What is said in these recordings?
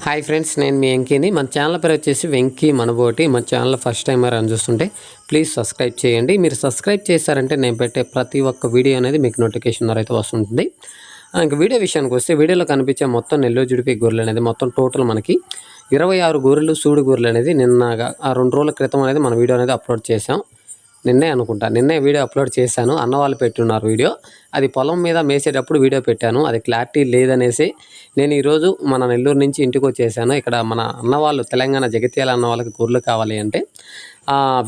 Hi friends, నేను మీ వెంకీని. మన channel పేరు వచ్చేసి వెంకీ మనబోటి. మన ఛానల్ ఫస్ట్ టైం అని చూస్తుంటే ప్లీజ్ సబ్స్క్రైబ్ చేయండి. మీరు సబ్స్క్రైబ్ చేశారంటే నేను పెట్టే ప్రతి ఒక్క వీడియో అనేది మీకు నోటిఫికేషన్ ద్వారా అయితే వస్తుంటుంది. ఇంక వీడియో విషయానికి వస్తే, వీడియోలో కనిపించే మొత్తం నెల్లూరు జుడిపి గొర్రెలు అనేది మొత్తం టోటల్ మనకి 26 గొర్రెలు, సూడి గొర్రెలు అనేది నిన్న 2 రోజుల క్రితం అనేది మన వీడియో అనేది అప్లోడ్ చేసాం. నిన్నే వీడియో అప్లోడ్ చేశాను. అన్న వాళ్ళు పెట్టున్నారు వీడియో. అది పొలం మీద మేసేటప్పుడు వీడియో పెట్టాను. అది క్లారిటీ లేదనేసి నేను ఈరోజు మన నెల్లూరు నుంచి ఇంటికి వచ్చేసాను. ఇక్కడ మన అన్న వాళ్ళు తెలంగాణ జగిత్యాల అన్న వాళ్ళకి గొర్రెలు కావాలి అంటే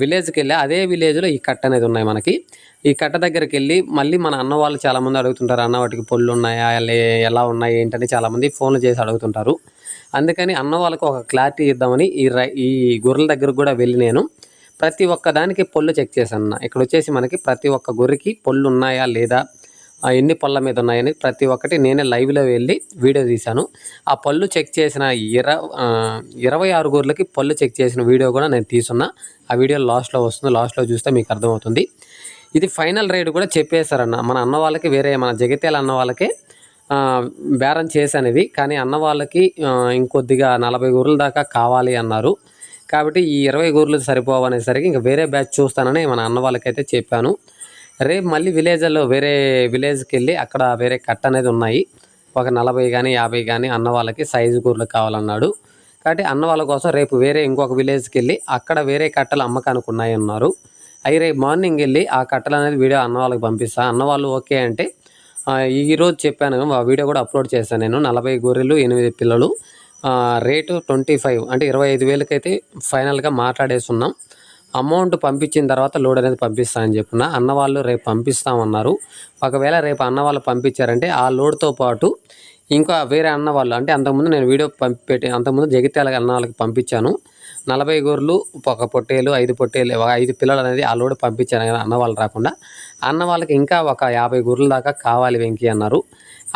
విలేజ్కి వెళ్ళి, అదే విలేజ్లో ఈ కట్ట అనేది ఉన్నాయి మనకి. ఈ కట్ట దగ్గరికి వెళ్ళి మళ్ళీ మన అన్న వాళ్ళు చాలామంది అడుగుతుంటారు, అన్న వాటికి పొల్లు ఉన్నాయా, ఎలా ఉన్నాయి ఏంటని చాలామంది ఫోన్లు చేసి అడుగుతుంటారు. అందుకని అన్న వాళ్ళకి ఒక క్లారిటీ ఇద్దామని ఈ గొర్రెల దగ్గరకు కూడా వెళ్ళి నేను ప్రతి ఒక్క దానికి పొల్లు చెక్ చేశాను. ఇక్కడ వచ్చేసి మనకి ప్రతి ఒక్క గొర్రెకి పొల్లు ఉన్నాయా లేదా, ఎన్ని పళ్ళ మీద ఉన్నాయని ప్రతి ఒక్కటి నేనే లైవ్లో వెళ్ళి వీడియో తీశాను. ఆ పళ్ళు చెక్ చేసిన 26 గొర్రెలకి పళ్ళు చెక్ చేసిన వీడియో కూడా నేను తీసున్నా. ఆ వీడియో లాస్ట్లో వస్తుంది, లాస్ట్లో చూస్తే మీకు అర్థమవుతుంది. ఇది ఫైనల్ రేట్ కూడా చెప్పేశారన్న. మన అన్న వాళ్ళకి మన జగిత్యాల అన్న వాళ్ళకే బేరం చేశాను ఇది. కానీ అన్న వాళ్ళకి ఇంకొద్దిగా 40 గొర్రెల దాకా కావాలి అన్నారు. కాబట్టి ఈ 20 గొర్రెలు సరిపోవనేసరికి ఇంకా వేరే బ్యాచ్ చూస్తానని మన అన్న వాళ్ళకైతే చెప్పాను. రేపు మళ్ళీ వేరే విలేజ్కి వెళ్ళి అక్కడ వేరే కట్ట అనేది ఉన్నాయి. ఒక 40 కానీ 50 కానీ అన్న వాళ్ళకి సైజు గొర్రెలు కావాలన్నాడు. కాబట్టి అన్న వాళ్ళ కోసం రేపు ఇంకొక విలేజ్కి వెళ్ళి అక్కడ వేరే కట్టలు అమ్మకానికి ఉన్నాయి అన్నారు. అవి రేపు మార్నింగ్ వెళ్ళి ఆ కట్టలు అనేది వీడియో అన్న వాళ్ళకి పంపిస్తా. అన్న వాళ్ళు ఓకే అంటే ఈరోజు చెప్పాను, ఆ వీడియో కూడా అప్లోడ్ చేశాను నేను. 40 గొర్రెలు, 8 పిల్లలు, రేటు 25 అంటే 25,000కి అయితే ఫైనల్గా మాట్లాడేస్తున్నాం. అమౌంట్ పంపించిన తర్వాత లోడ్ అనేది పంపిస్తామని చెప్పిన. అన్న వాళ్ళు రేపు పంపిస్తామన్నారు. ఒకవేళ రేపు అన్న వాళ్ళు పంపించారంటే ఆ లోడ్తో పాటు ఇంకా వేరే అన్న వాళ్ళు, అంటే అంతకుముందు నేను వీడియో అంతకుముందు జగిత్యాల అన్న వాళ్ళకి పంపించాను. 40 గొర్రెలు, ఒక పొట్టేలు, 5 పిల్లలు అనేది ఆ లోడ్ పంపించాను కదా అన్న వాళ్ళు రాకుండా. అన్న వాళ్ళకి ఇంకా ఒక 50 గొర్రెల దాకా కావాలి వెంకీ అన్నారు.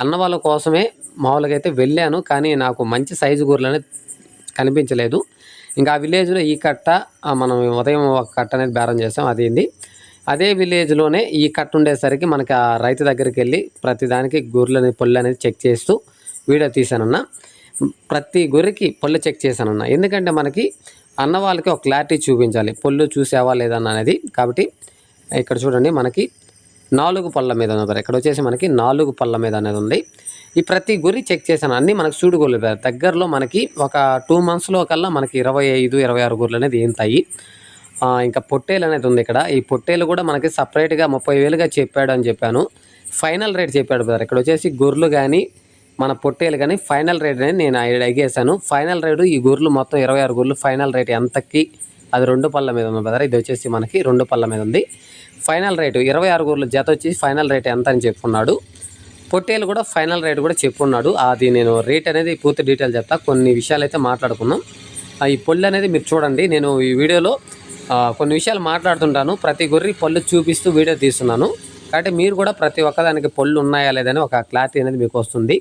అన్న వాళ్ళ కోసమే మామూలుగా అయితే వెళ్ళాను, కానీ నాకు మంచి సైజు గొర్రెలు అనేది కనిపించలేదు. ఇంకా ఆ విలేజ్లో ఈ కట్ట మనం ఉదయం ఒక కట్ట అనేది బేరం చేసాం. అదే విలేజ్లోనే ఈ కట్ట ఉండేసరికి మనకి ఆ రైతు దగ్గరికి వెళ్ళి ప్రతిదానికి గొర్రెలు పొల్లు అనేది చెక్ చేస్తూ వీడియో తీశానన్న. ప్రతి గొర్రెకి పొల్లు చెక్ చేశానన్న. ఎందుకంటే మనకి అన్న వాళ్ళకి ఒక క్లారిటీ చూపించాలి, పొల్లు చూసావా లేదన్న అనేది. కాబట్టి ఇక్కడ చూడండి, మనకి 4 పళ్ళ మీద ఉంది. ఇక్కడ వచ్చేసి మనకి 4 పళ్ళ మీద అనేది ఉంది. ఈ ప్రతి గొర్రె చెక్ చేశాను. అన్నీ మనకు సూడు గొర్రెలు. దగ్గరలో మనకి ఒక 2 monthsలో కల్లా మనకి 25-26 గొర్రెలు అనేది ఏంతాయి. ఇంకా పొట్టేలు అనేది ఉంది ఇక్కడ. ఈ పొట్టేలు కూడా మనకి సపరేట్గా 30,000గా చెప్పాడు అని చెప్పాను. ఫైనల్ రేట్ చెప్పాడు బ్రదర్. ఇక్కడ వచ్చేసి గొర్రెలు కానీ మన పొట్టేలు కానీ ఫైనల్ రేట్ అనేది నేను అడిగేశాను. ఫైనల్ రేటు ఈ గొర్రెలు మొత్తం 26 గొర్రెలు ఫైనల్ రేట్ ఎంతకి, అది 2 పళ్ళ మీద ఉంది బ్రదర్. ఇది వచ్చేసి మనకి 2 పళ్ళ మీద ఉంది. ఫైనల్ రేటు 26 గొర్రెలు జత వచ్చి ఫైనల్ రేట్ ఎంత అని చెప్పుకున్నాడు. పొట్టేలు కూడా ఫైనల్ రేట్ కూడా చెప్పున్నాడు. అది నేను రేట్ అనేది పూర్తి డీటెయిల్ చెప్తా. కొన్ని విషయాలు అయితే మాట్లాడుకున్నాం. ఈ పొల్లు అనేది మీరు చూడండి. నేను ఈ వీడియోలో కొన్ని విషయాలు మాట్లాడుతుంటాను. ప్రతి గొర్రె పొల్లు చూపిస్తూ వీడియో తీస్తున్నాను. కాబట్టి మీరు కూడా ప్రతి ఒక్కదానికి పొల్లు ఉన్నాయా లేదని ఒక క్లారిటీ అనేది మీకు వస్తుంది.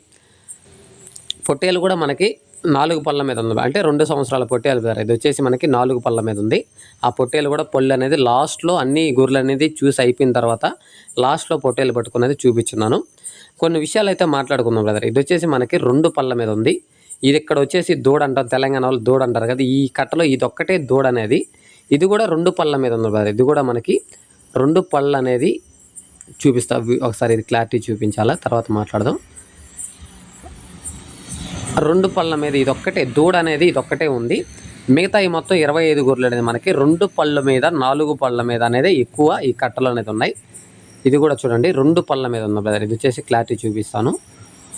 పొట్టేలు కూడా మనకి 4 పళ్ళ మీద ఉంది. అంటే 2 సంవత్సరాల పొట్టేలు పేరు. ఇది వచ్చేసి మనకి 4 పళ్ళ మీద ఉంది. ఆ పొట్టేలు కూడా పొల్లు అనేది లాస్ట్లో అన్ని గొర్రెలు అనేది చూసి అయిపోయిన తర్వాత లాస్ట్లో పొట్టేలు పట్టుకునేది చూపించున్నాను. కొన్ని విషయాలు అయితే మాట్లాడుకుందాం బ్రదర్. ఇది వచ్చేసి మనకి 2 పళ్ళ మీద ఉంది. ఇది ఇక్కడ వచ్చేసి దూడ అంటారు, తెలంగాణ వాళ్ళు దూడ అంటారు కదా. ఈ కట్టలో ఇది ఒక్కటే దూడ అనేది. ఇది కూడా 2 పళ్ళ మీద ఉంది బ్రదర్. ఇది కూడా మనకి 2 పళ్ళు అనేది చూపిస్తా. ఒకసారి ఇది క్లారిటీ చూపించాలా, తర్వాత మాట్లాడదాం. 2 పళ్ళ మీద ఇదొక్కటే దూడ అనేది ఇదొక్కటే ఉంది. మిగతా ఈ మొత్తం 25 గొర్రెలు అనేది మనకి 2 పళ్ళ మీద, 4 పళ్ళ మీద అనేది ఎక్కువ ఈ కట్టలు అనేది ఉన్నాయి. ఇది కూడా చూడండి 2 పళ్ళ మీద ఉంది బ్రదర్. ఇది వచ్చేసి క్లారిటీ చూపిస్తాను.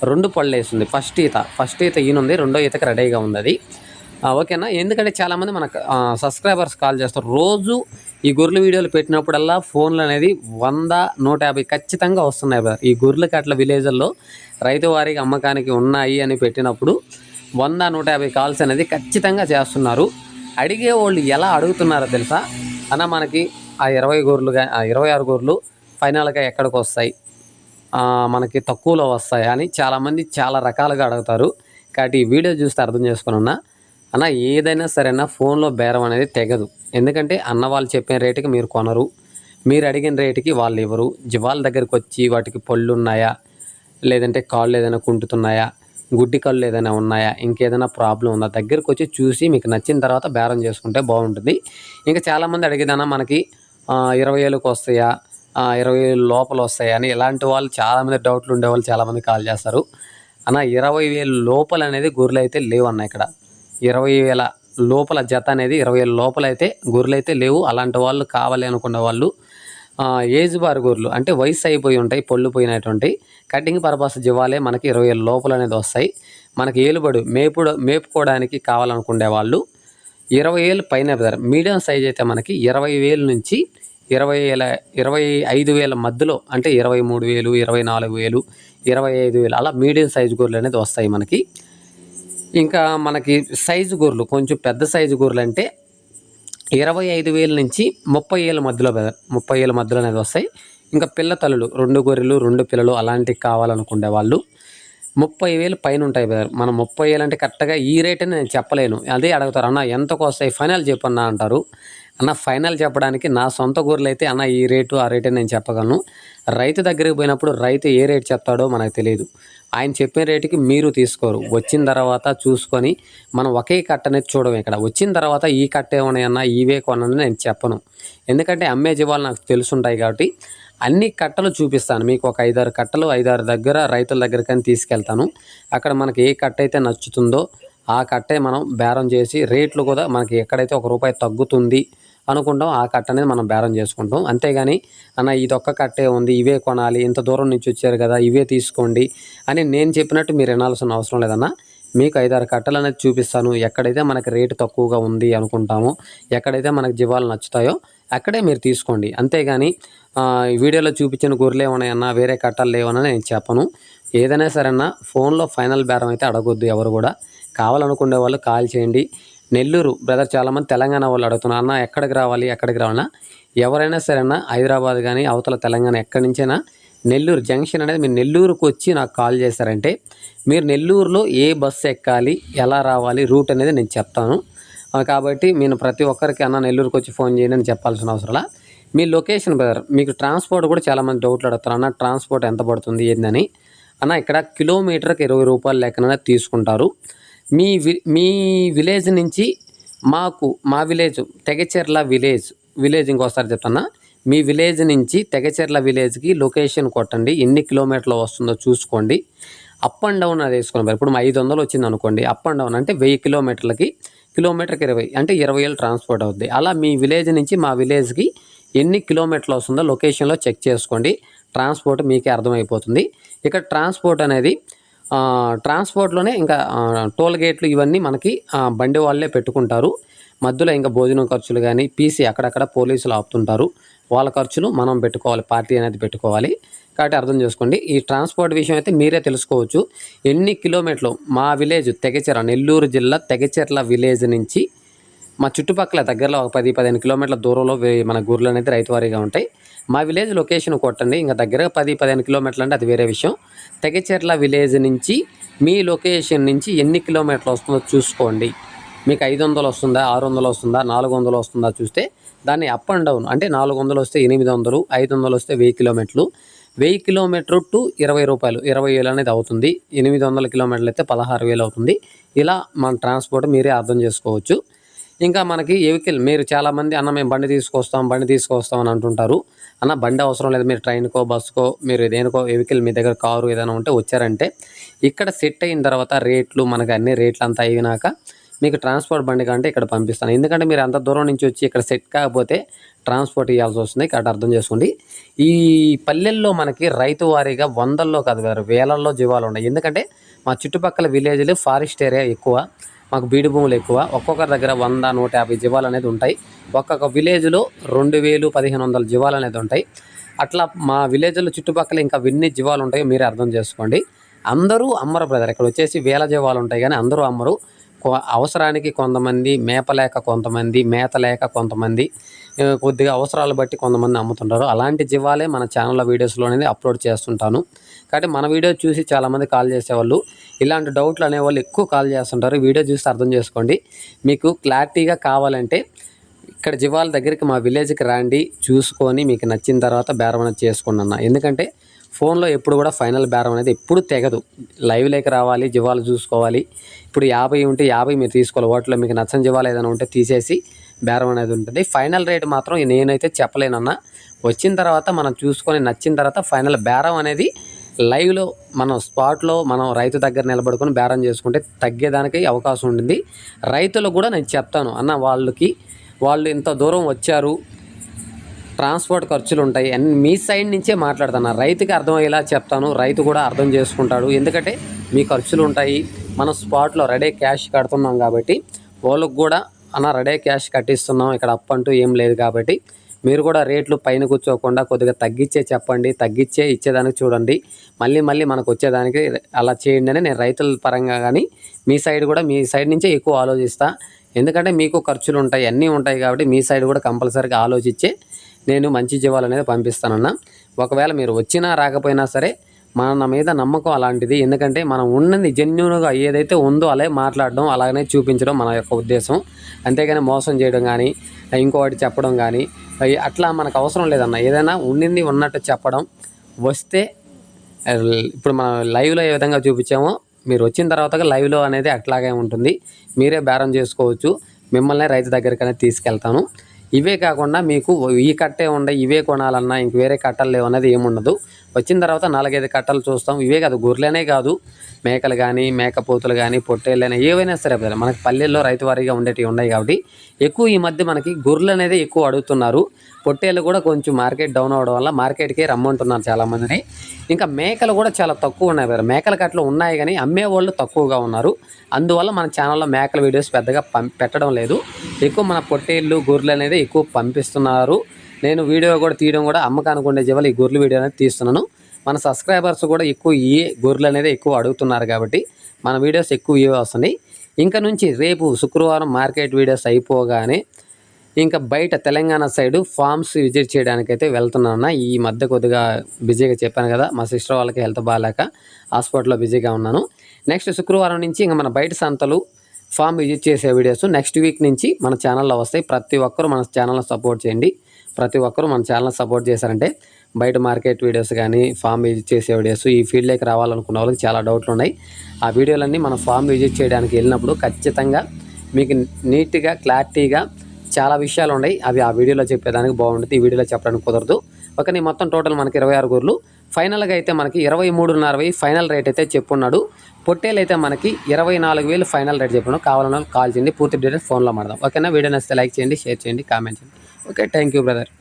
2 పళ్ళు వేస్తుంది. ఫస్ట్ ఈత ఈయనుంది, రెండో ఈతకి రెడీగా ఉంది అది. ఓకేనా. ఎందుకంటే చాలామంది మనకు సబ్స్క్రైబర్స్ కాల్ చేస్తారు. రోజు ఈ గొర్రెల వీడియోలు పెట్టినప్పుడల్లా ఫోన్లు అనేది 100-150 ఖచ్చితంగా వస్తున్నాయి బ్రదర్. ఈ గొర్రెల కట్ల విలేజ్ల్లో రైతు వారికి అమ్మకానికి ఉన్నాయి అని పెట్టినప్పుడు 100-150 కాల్స్ అనేది ఖచ్చితంగా చేస్తున్నారు. అడిగే వాళ్ళు ఎలా అడుగుతున్నారో తెలుసా అన్న, మనకి ఆ 26 గొర్రెలు ఫైనల్గా ఎక్కడికి వస్తాయి, మనకి తక్కువలో వస్తాయి అని చాలామంది చాలా రకాలుగా అడుగుతారు. కాబట్టి ఈ వీడియో చూస్తే అర్థం చేసుకున్నా అన్న, ఏదైనా సరేనా ఫోన్లో బేరం అనేది తెగదు. ఎందుకంటే అన్న వాళ్ళు చెప్పిన రేటుకి మీరు కొనరు, మీరు అడిగిన రేటుకి వాళ్ళు ఇవ్వరు. వాళ్ళ దగ్గరికి వచ్చి వాటికి పళ్ళు ఉన్నాయా లేదంటే కాళ్ళు ఏదైనా కుంటుతున్నాయా, గుడ్డి కళ్ళు ఏదైనా ఉన్నాయా, ఇంకేదైనా ప్రాబ్లం ఉందా, దగ్గరికి వచ్చి చూసి మీకు నచ్చిన తర్వాత బేరం చేసుకుంటే బాగుంటుంది. ఇంకా చాలామంది అడిగేదన్నా మనకి 20,000కి వస్తాయా, 20,000 లోపల వస్తాయా అని ఇలాంటి వాళ్ళు చాలామంది డౌట్లు ఉండేవాళ్ళు చాలామంది కాల్ చేస్తారు. అన్న 20,000 లోపల అనేది గొర్రెలు అయితే లేవన్న ఇక్కడ. 20,000 లోపల జత అనేది 20,000 లోపలైతే గొర్రెలు అయితే లేవు. అలాంటి వాళ్ళు కావాలి అనుకున్న వాళ్ళు ఏజ్ బార్ గొర్రెలు అంటే వయసు అయిపోయి ఉంటాయి, పొళ్ళు పోయినటువంటి కటింగ్ పర్పస్ జీవాలే మనకి 20,000 లోపల అనేది వస్తాయి. మనకి ఏలుబడి మేపుకోవడానికి కావాలనుకునే వాళ్ళు 20,000 పైన పెడతారు. మీడియం సైజ్ అయితే మనకి 20,000 నుంచి 25,000 మధ్యలో అంటే 23,000, 24,000, 25,000 అలా మీడియం సైజు గొర్రెలు అనేది వస్తాయి మనకి. ఇంకా మనకి సైజు గొర్రెలు కొంచెం పెద్ద సైజు గొర్రెలు అంటే 25,000 నుంచి 30,000 మధ్యలో 30,000 మధ్యలో అనేది వస్తాయి. ఇంకా పిల్ల తల్లులు 2 గొర్రెలు 2 పిల్లలు అలాంటివి కావాలనుకునే వాళ్ళు 30,000 పైన ఉంటాయి బ్రదర్. మనం 30,000 అంటే కరెక్ట్గా ఈ రేట్ అని నేను చెప్పలేను. అదే అడుగుతారు, అన్న ఎంతకు వస్తాయి ఫైనల్ చెప్పన్నా అంటారు. అన్న ఫైనల్ చెప్పడానికి నా సొంత గొర్రెలు అయితే అన్న ఈ రేటు ఆ రేటే నేను చెప్పగలను. రైతు దగ్గరికి పోయినప్పుడు రైతు ఏ రేటు చెప్తాడో మనకు తెలియదు. ఆయన చెప్పిన రేటుకి మీరు తీసుకోరు. వచ్చిన తర్వాత చూసుకొని మనం ఒకే కట్ట అనేది చూడము. ఇక్కడ వచ్చిన తర్వాత ఈ కట్టే ఉన్నాయన్నా ఇవే కొనని నేను చెప్పను. ఎందుకంటే అమ్మే జీవాలు నాకు తెలుసుంటాయి కాబట్టి అన్ని కట్టలు చూపిస్తాను. మీకు ఒక 5-6 కట్టలు 5-6 దగ్గర రైతుల దగ్గరకని తీసుకెళ్తాను. అక్కడ మనకి ఏ కట్ట అయితే నచ్చుతుందో ఆ కట్టే మనం బేరం చేసి రేట్లు కూడా మనకి ఎక్కడైతే ₹1 తగ్గుతుంది అనుకుంటాం ఆ కట్ట అనేది మనం బేరం చేసుకుంటాం. అంతేగాని అన్న ఇదొక్క కట్టే ఉంది ఇవే కొనాలి, ఇంత దూరం నుంచి వచ్చారు కదా ఇవే తీసుకోండి అని నేను చెప్పినట్టు మీరు వినాల్సిన అవసరం లేదన్న. మీకు 5-6 కట్టలు అనేది చూపిస్తాను. ఎక్కడైతే మనకి రేటు తక్కువగా ఉంది అనుకుంటామో, ఎక్కడైతే మనకు జీవాలు నచ్చుతాయో అక్కడే మీరు తీసుకోండి. అంతేగాని వీడియోలో చూపించిన గొర్రెలు ఏమన్నాయన్నా వేరే కట్టలు లేవని నేను చెప్పను. ఏదైనా సరే అన్న ఫోన్లో ఫైనల్ బేరం అయితే అడగొద్దు ఎవరు కూడా. కావాలనుకునే వాళ్ళు కాల్ చేయండి. నెల్లూరు బ్రదర్ చాలామంది తెలంగాణ వాళ్ళు అడుగుతున్నారు, అన్న ఎక్కడికి రావాలి ఎక్కడికి రావాలన్నా ఎవరైనా సరే అన్న హైదరాబాద్ కానీ అవతల తెలంగాణ ఎక్కడి నుంచైనా నెల్లూరు జంక్షన్ అనేది మీరు నెల్లూరుకు వచ్చి నాకు కాల్ చేశారంటే మీరు నెల్లూరులో ఏ బస్సు ఎక్కాలి ఎలా రావాలి రూట్ అనేది నేను చెప్తాను. కాబట్టి నేను ప్రతి ఒక్కరికి అన్న నెల్లూరుకు వచ్చి ఫోన్ చేయండి అని చెప్పాల్సిన అవసరంలా. మీ లొకేషన్ బ్రదర్ మీకు ట్రాన్స్పోర్ట్ కూడా చాలామంది డౌట్లు అడుగుతారు, అన్న ట్రాన్స్పోర్ట్ ఎంత పడుతుంది ఏందని. అన్న ఇక్కడ కిలోమీటర్కి ₹20 లెక్కన తీసుకుంటారు. మీ విలేజ్ నుంచి మా విలేజ్ తెగచెర్ల విలేజ్ ఇంకోసారి చెప్తున్నా. మీ విలేజ్ నుంచి తెగచెర్ల విలేజ్కి లొకేషన్ కొట్టండి, ఎన్ని కిలోమీటర్లు వస్తుందో చూసుకోండి. అప్ అండ్ డౌన్ అది వేసుకోండి. ఇప్పుడు 500 వచ్చింది అనుకోండి, అప్ అండ్ డౌన్ అంటే 1000 కిలోమీటర్లకి కిలోమీటర్కి 20 అంటే 20,000 ట్రాన్స్పోర్ట్ అవుద్ది. అలా మీ విలేజ్ నుంచి మా విలేజ్కి ఎన్ని కిలోమీటర్లు వస్తుందో లొకేషన్లో చెక్ చేసుకోండి. ట్రాన్స్పోర్ట్ మీకే అర్థమైపోతుంది. ఇక్కడ ట్రాన్స్పోర్ట్ అనేది ట్రాన్స్పోర్ట్లోనే ఇంకా టోల్ గేట్లు ఇవన్నీ మనకి బండి వాళ్ళే పెట్టుకుంటారు. మధ్యలో ఇంకా భోజనం ఖర్చులు కానీ పీసీ అక్కడక్కడ పోలీసులు ఆపుతుంటారు, వాళ్ళ ఖర్చులు మనం పెట్టుకోవాలి, పార్టీ అనేది పెట్టుకోవాలి. కాబట్టి అర్థం చేసుకోండి. ఈ ట్రాన్స్పోర్ట్ విషయం అయితే మీరే తెలుసుకోవచ్చు. ఎన్ని కిలోమీటర్లు మా విలేజ్ తెగచెర్ల నెల్లూరు జిల్లా తెగచెర్ల విలేజ్ నుంచి మా చుట్టుపక్కల దగ్గరలో ఒక 10-15 కిలోమీటర్ల దూరంలో మన గొర్రెలు అనేది రైతువారీగా ఉంటాయి. మా విలేజ్ లొకేషన్ కొట్టండి. ఇంకా దగ్గరగా 10-15 కిలోమీటర్లు అంటే అది వేరే విషయం. తెగచెర్ల విలేజ్ నుంచి మీ లొకేషన్ నుంచి ఎన్ని కిలోమీటర్లు వస్తుందో చూసుకోండి. మీకు 500 వస్తుందా, 600 వస్తుందా, 400 వస్తుందా చూస్తే దాన్ని అప్ అండ్ డౌన్ అంటే 400 వస్తే 800, 500 వస్తే 1000 కిలోమీటర్లు, 1000 కిలోమీటర్ టు ₹20, 20,000 అనేది అవుతుంది. 800 కిలోమీటర్లు అయితే 16,000 అవుతుంది. ఇలా మన ట్రాన్స్పోర్ట్ మీరే అర్థం చేసుకోవచ్చు. ఇంకా మనకి వెహికల్ మీరు చాలామంది అన్న మేము బండి తీసుకొస్తాం అని అంటుంటారు. అన్న బండి అవసరం లేదు, మీరు ట్రైన్కో బస్సుకో మీరు దేనికో వెహికల్ మీ దగ్గర కారు ఏదైనా ఉంటే వచ్చారంటే ఇక్కడ సెట్ అయిన తర్వాత రేట్లు మనకి అన్ని రేట్లు అంతా అయినాక మీకు ట్రాన్స్పోర్ట్ బండి కంటే ఇక్కడ పంపిస్తాను. ఎందుకంటే మీరు అంత దూరం నుంచి వచ్చి ఇక్కడ సెట్ కాకపోతే ట్రాన్స్పోర్ట్ ఇవ్వాల్సి వస్తుంది. కాబట్టి అర్థం చేసుకోండి. ఈ పల్లెల్లో మనకి రైతు వారీగా 100ల్లో కాదు వేలల్లో జీవాలు ఉన్నాయి. ఎందుకంటే మా చుట్టుపక్కల విలేజ్లు ఫారెస్ట్ ఏరియా ఎక్కువ, మాకు బీడు భూములు ఎక్కువ. ఒక్కొక్కరి దగ్గర 100-150 జీవాలు అనేది ఉంటాయి. ఒక్కొక్క విలేజ్లో 2,000-1,500 జీవాలు అనేది ఉంటాయి. అట్లా మా విలేజ్లో చుట్టుపక్కల ఇంకా ఎన్ని జీవాలు ఉంటాయో మీరే అర్థం చేసుకోండి. అందరూ అమ్మరు బ్రదర్. ఇక్కడ వచ్చేసి వేల జీవాలు ఉంటాయి కానీ అందరూ అమ్మరు. అవసరానికి కొంతమంది, మేపలేక కొంతమంది, మేత లేక కొంతమంది, కొద్దిగా అవసరాలు బట్టి కొంతమంది అమ్ముతుంటారు. అలాంటి జీవాలే మన ఛానల్లో వీడియోస్లో అనేది అప్లోడ్ చేస్తుంటాను. కాబట్టి మన వీడియో చూసి చాలామంది కాల్ చేసేవాళ్ళు, ఇలాంటి డౌట్లు అనేవాళ్ళు ఎక్కువ కాల్ చేస్తుంటారు. వీడియో చూసి అర్థం చేసుకోండి. మీకు క్లారిటీగా కావాలంటే ఇక్కడ జీవాల దగ్గరికి మా విలేజ్కి రండి, చూసుకొని మీకు నచ్చిన తర్వాత బేరం అనేది చేసుకోండి అన్న. ఎందుకంటే ఫోన్లో ఎప్పుడు కూడా ఫైనల్ బేరం అనేది ఎప్పుడు తెగదు. లైవ్లోకి రావాలి, జీవాలు చూసుకోవాలి. ఇప్పుడు 50 ఉంటే 50 మీరు తీసుకోవాలి. వాటిలో మీకు నచ్చని జీవాలు ఏదైనా ఉంటే తీసేసి బేరం అనేది ఉంటుంది. ఫైనల్ రేట్ మాత్రం నేనైతే చెప్పలేనన్నా. వచ్చిన తర్వాత మనం చూసుకొని నచ్చిన తర్వాత ఫైనల్ బేరం అనేది లైవ్లో మనం స్పాట్లో మనం రైతు దగ్గర నిలబడుకొని బేరం చేసుకుంటే తగ్గేదానికి అవకాశం ఉంటుంది. రైతులకు కూడా నేను చెప్తాను, అన్న వాళ్ళు ఇంత దూరం వచ్చారు, ట్రాన్స్పోర్ట్ ఖర్చులు ఉంటాయి అన్ని మీ సైడ్ నుంచే మాట్లాడుతున్నా. రైతుకి అర్థమయ్యేలా చెప్తాను, రైతు కూడా అర్థం చేసుకుంటాడు. ఎందుకంటే మీ ఖర్చులు ఉంటాయి, మనం స్పాట్లో రెడీ క్యాష్ కడుతున్నాం కాబట్టి వాళ్ళకు కూడా అన్న రెడీ క్యాష్ కట్టిస్తున్నాం, ఇక్కడ అప్ అంటూ ఏం లేదు కాబట్టి మీరు కూడా రేట్లు పైన కూర్చోకుండా కొద్దిగా తగ్గించే చెప్పండి, తగ్గించే ఇచ్చేదానికి చూడండి. మళ్ళీ మనకు వచ్చేదానికి అలా చేయండి అని నేను రైతుల పరంగా కానీ మీ సైడ్ నుంచే ఎక్కువ ఆలోచిస్తా. ఎందుకంటే మీకు ఖర్చులు ఉంటాయి, అన్నీ ఉంటాయి కాబట్టి మీ సైడ్ కూడా కంపల్సరీగా ఆలోచించే నేను మంచి జీవాలు అనేది పంపిస్తానన్నా. ఒకవేళ మీరు వచ్చినా రాకపోయినా సరే మన మీద నమ్మకం అలాంటిది. ఎందుకంటే మనం ఉన్నది జెన్యూన్గా ఏదైతే ఉందో అలా మాట్లాడడం, అలాగనే చూపించడం మన యొక్క ఉద్దేశం. అంతేగాని మోసం చేయడం కానీ ఇంకోటి చెప్పడం కానీ అట్లా మనకు అవసరం లేదన్న. ఏదైనా ఉండింది ఉన్నట్టు చెప్పడం. వస్తే ఇప్పుడు మనం లైవ్లో ఏ విధంగా చూపించామో మీరు వచ్చిన తర్వాత లైవ్లో అనేది అట్లాగే ఉంటుంది. మీరే బేరం చేసుకోవచ్చు. మిమ్మల్ని రైతు దగ్గరికి అనేది తీసుకెళ్తాను. ఇవే కాకుండా మీకు ఈ కట్టే ఉండే ఇవే కొనాలన్నా ఇంక వేరే కట్టలు లేవన్నది ఏముండదు. వచ్చిన తర్వాత 4-5 కట్టలు చూస్తాం. ఇవే కాదు, గొర్రెలనే కాదు, మేకలు కానీ మేకపోతులు కానీ పొట్టేళ్ళైనా ఏవైనా సరే మనకి పల్లెల్లో రైతు వారీగా ఉండేటివి ఉన్నాయి కాబట్టి ఎక్కువ ఈ మధ్య మనకి గొర్రెలు అనేది ఎక్కువ అడుగుతున్నారు. పొట్టేళ్ళు కూడా కొంచెం మార్కెట్ డౌన్ అవ్వడం వల్ల మార్కెట్కే రమ్మంటున్నారు చాలామందిని. ఇంకా మేకలు కూడా చాలా తక్కువ ఉన్నాయి కదా, మేకల కట్టలు ఉన్నాయి కానీ అమ్మేవాళ్ళు తక్కువగా ఉన్నారు. అందువల్ల మన ఛానల్లో మేకల వీడియోస్ పెద్దగా పెట్టడం లేదు. ఎక్కువ మన పొట్టేళ్ళు గొర్రెలు అనేది ఎక్కువ పంపిస్తున్నారు. నేను వీడియో కూడా తీయడం కూడా అమ్మకానికి ఉండే జీవాలు ఈ గొర్రెల వీడియో అనేది తీస్తున్నాను. మన సబ్స్క్రైబర్స్ కూడా ఎక్కువ ఈ గొర్రెలు అనేది ఎక్కువ అడుగుతున్నారు కాబట్టి మన వీడియోస్ ఎక్కువ ఇవే వస్తున్నాయి. ఇంకా నుంచి రేపు శుక్రవారం మార్కెట్ వీడియోస్ అయిపోగానే ఇంకా బయట తెలంగాణ సైడు ఫార్మ్స్ విజిట్ చేయడానికైతే వెళ్తున్నాను. ఈ మధ్య కొద్దిగా బిజీగా చెప్పాను కదా, మా సిస్టర్ వాళ్ళకి హెల్త్ బాగాలేక హాస్పిటల్లో బిజీగా ఉన్నాను. నెక్స్ట్ శుక్రవారం నుంచి ఇంకా మన బయట సంతలు ఫామ్ విజిట్ చేసే వీడియోస్ నెక్స్ట్ వీక్ నుంచి మన ఛానల్లో వస్తాయి. ప్రతి ఒక్కరూ మన ఛానల్ని సపోర్ట్ చేయండి. ప్రతి ఒక్కరూ మన ఛానల్ సపోర్ట్ చేశారంటే బయట మార్కెట్ వీడియోస్ కానీ ఫామ్ విజిట్ చేసే వీడియోస్ ఈ ఫీల్డ్లోకి రావాలనుకున్న వాళ్ళకి చాలా డౌట్లు ఉన్నాయి. ఆ వీడియోలన్నీ మన ఫామ్ విజిట్ చేయడానికి వెళ్ళినప్పుడు ఖచ్చితంగా మీకు నీట్గా క్లారిటీగా చాలా విషయాలు ఉన్నాయి. అవి ఆ వీడియోలో చెప్పేదానికి బాగుంటుంది, ఈ వీడియోలో చెప్పడానికి కుదరదు. ఓకే, మొత్తం టోటల్ మనకి 26 గొర్రెలు. ఫైనల్గా అయితే మనకి 23,500 ఫైనల్ రేట్ అయితే చెప్పున్నాడు. పొట్టేలు అయితే మనకి 24,000 ఫైనల్ రేట్ చెప్పాను. కావాలన్నా కాల్ చేయండి, పూర్తి డీటెయిల్స్ ఫోన్లో మాడదాం. ఓకేనా, వీడియో నచ్చితే లైక్ చేయండి, షేర్ చేయండి, కామెంట్ చేయండి. Okay, thank you brother.